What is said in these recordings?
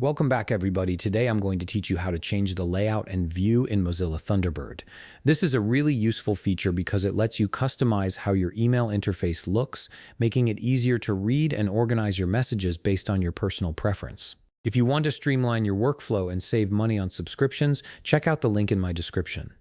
Welcome back, everybody. Today I'm going to teach you how to change the layout and view in Mozilla Thunderbird. This is a really useful feature because it lets you customize how your email interface looks, making it easier to read and organize your messages based on your personal preference. If you want to streamline your workflow and save money on subscriptions, check out the link in my description.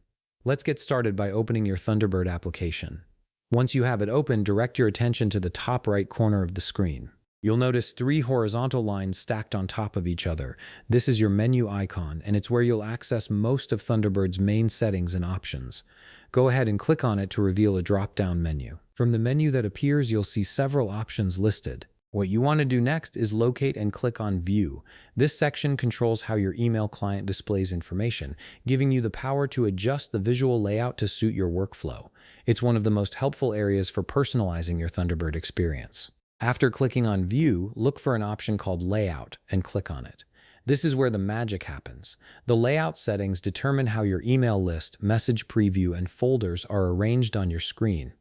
Let's get started by opening your Thunderbird application. Once you have it open, direct your attention to the top right corner of the screen. You'll notice three horizontal lines stacked on top of each other. This is your menu icon, and it's where you'll access most of Thunderbird's main settings and options. Go ahead and click on it to reveal a drop-down menu. From the menu that appears, you'll see several options listed. What you want to do next is locate and click on View. This section controls how your email client displays information, giving you the power to adjust the visual layout to suit your workflow. It's one of the most helpful areas for personalizing your Thunderbird experience. After clicking on View, look for an option called Layout and click on it. This is where the magic happens. The layout settings determine how your email list, message preview, and folders are arranged on your screen.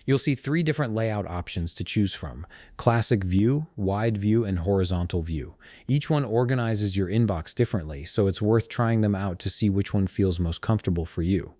You'll see three different layout options to choose from: Classic View, Wide View, and Horizontal View. Each one organizes your inbox differently, so it's worth trying them out to see which one feels most comfortable for you.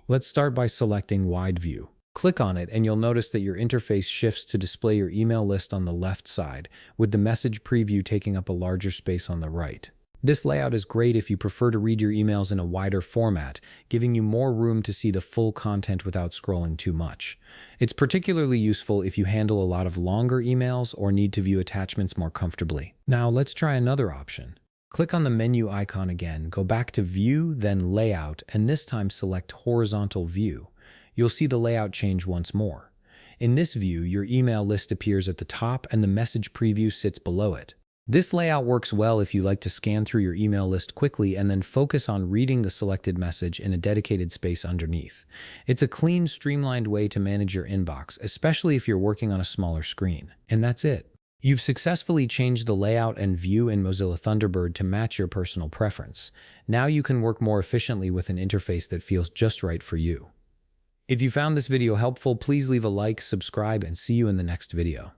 Let's start by selecting Wide View. Click on it and you'll notice that your interface shifts to display your email list on the left side, with the message preview taking up a larger space on the right. This layout is great if you prefer to read your emails in a wider format, giving you more room to see the full content without scrolling too much. It's particularly useful if you handle a lot of longer emails or need to view attachments more comfortably. Now let's try another option. Click on the menu icon again, go back to View, then Layout, and this time select Horizontal View. You'll see the layout change once more. In this view, your email list appears at the top and the message preview sits below it. This layout works well if you like to scan through your email list quickly and then focus on reading the selected message in a dedicated space underneath. It's a clean, streamlined way to manage your inbox, especially if you're working on a smaller screen. And that's it. You've successfully changed the layout and view in Mozilla Thunderbird to match your personal preference. Now you can work more efficiently with an interface that feels just right for you. If you found this video helpful, please leave a like, subscribe, and see you in the next video.